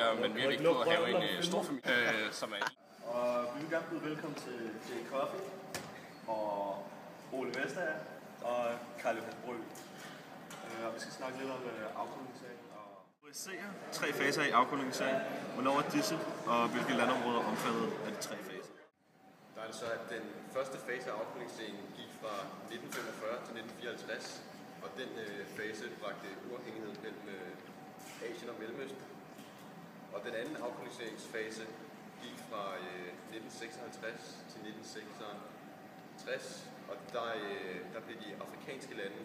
ligger man mere vægt på at have en stor familie, som er... Og vi vil gerne byde velkommen til Jay Coffee og Ole Vestager og Karl Johan Brø. Og vi skal snakke lidt om afkolonisering og OSCE'er 3 faser i afkolonisering. Hvornår er disse, og hvilke landområder omfattet af de 3 faser? Der er det så, at den første fase af afkoloniseringen gik fra 1945 til 1954, og den fase bragte uafhængighed mellem Asien og Mellemøsten. Og den anden afkoloniseringsfase gik fra 1956 til 1966, og der blev de afrikanske lande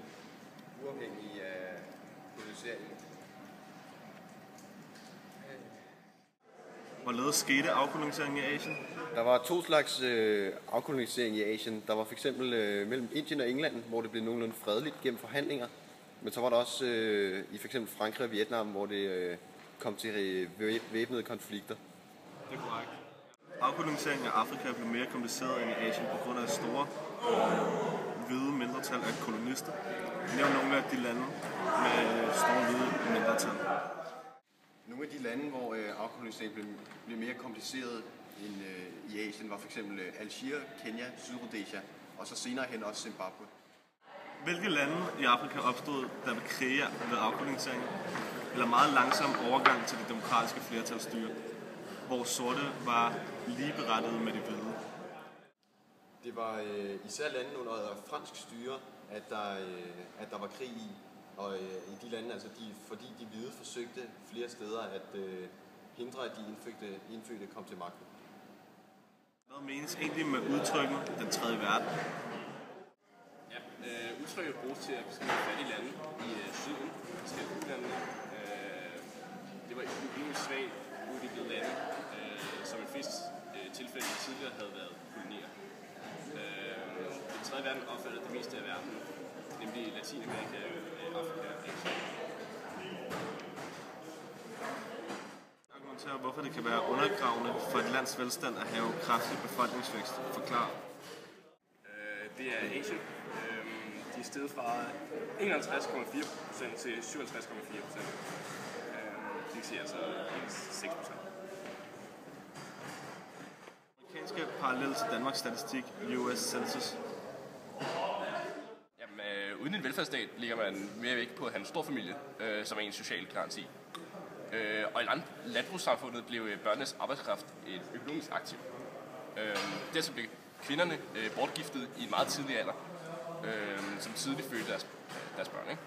uafhængige af koloniseringen. Hvorledes skete afkoloniseringen i Asien? Der var 2 slags afkolonisering i Asien. Der var f.eks. Mellem Indien og England, hvor det blev nogenlunde fredeligt gennem forhandlinger. Men så var der også i f.eks. Frankrig og Vietnam, hvor det kom til væbnede konflikter. Det er korrekt. Afkoloniseringen af Afrika blev mere kompliceret end i Asien på grund af store hvide mindretal af kolonister. Nævn nogle af de lande med store hvide mindretal. Nogle af de lande, hvor afkoloniseringen blev mere kompliceret end i Asien, var f.eks. Algier, Kenya, Sydrhodesia og så senere hen også Zimbabwe. Hvilke lande i Afrika opstod, der ved krige ved afkoloniseringen, eller meget langsom overgang til det demokratiske flertalsstyre, hvor sorte var ligeberettigede med de hvide? Det var især lande under fransk styre, at der var krig i. Og i de lande, altså fordi de hvide forsøgte flere steder at hindre, at de indfødte kom til magten. Hvad menes egentlig med udtrykket den tredje verden? Ja, udtrykket bruges til at beskrive fattige lande i syden, forskellige ulandene. Det var økonomisk svagt udviklede lande, som i flest tilfælde tidligere havde været kolonier. Den tredje verden opfattede det meste af verden, nemlig Latinamerika, Afrika og Asien. Argumenterer, hvorfor det kan være undergravende for et lands velstand at have kraftig befolkningsvækst. Forklar. Det er Asien. De er steget fra 51,4% til 57,4%. Det vil sige altså 6%. Amerikanske parallel til Danmarks statistik, US Census. Uden en velfærdsstat ligger man mere vægt på at have en stor familie, som er en social garanti. Og i landbrugssamfundet blev børnenes arbejdskraft et økonomisk aktiv. Dertil blev kvinderne bortgiftet i en meget tidlig alder, som tidligt fødte deres børn. Ikke?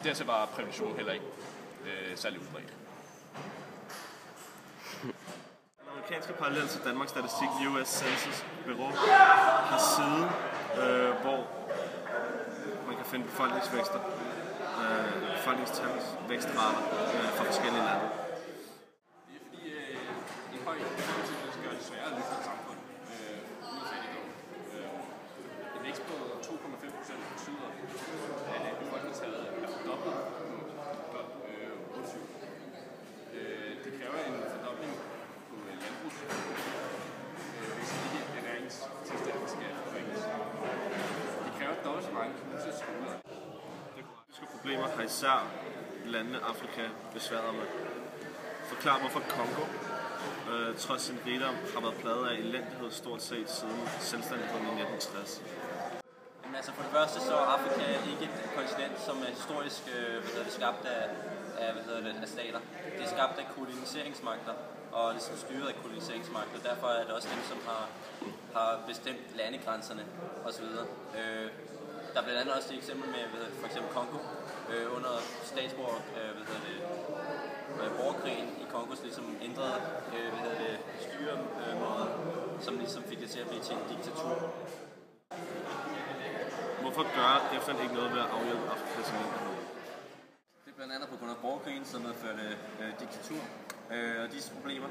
Dertil var prævention heller ikke særlig udbredt. Den amerikanske parallel til Danmarks statistik, US Census Bureau, har side, hvor man kan finde befolkningsvækster, befolkningstalsvækstrater fra forskellige lande. Det er fordi en høj befolkningsvækst gør det sværere at løfte et samfund uden fattigdom. En vækst på 2,5% betyder, at befolkningstallet er fordoblet på 28. Det kræver en fordobling på landbrugsproduktion, hvis ikke ernæringstilstanden skal forringes. Det kræver dobbelt så mange huse skoler. Økonomiske problemer har især landene Afrika besværet med. Forklar hvorfor Congo, trods sin rigdom, har været plaget af elendighed stort set siden selvstændigheden i 1960. Jamen, altså for det første så er Afrika ikke et kontinent, som er historisk skabt af stater. Det er skabt af koloniseringsmagter og ligesom styret af koloniseringsmagter. Derfor er det også dem, som har bestemt landegrænserne osv. Der er blandt andet også et eksempel med for eksempel Kongo under borgerkrigen i Kongos ligesom ændrede styremåde, som ligesom fik det til at blive til en diktatur. Hvorfor gør FN ikke noget ved at afhjælpe Afrikas elendighed? Det er blandt andet på grund af borgerkrigen, som medførte diktatur. Og disse problemer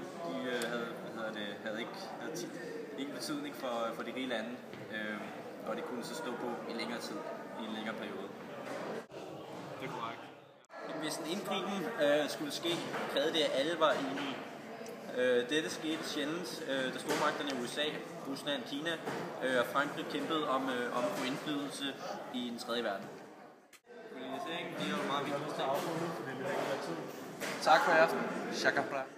havde tit ingen betydning for de rige lande, og det kunne så stå på i længere tid, i en længere periode. Det er korrekt. Hvis en indgriben skulle ske, krævede det, at alle var enige. Dette skete sjældent, da stormagterne i USA, Rusland, Kina og Frankrig kæmpede om at få indflydelse i den tredje verden. Kolonisering er jo meget vigtigt. Tak for i aften. Shaka Bra.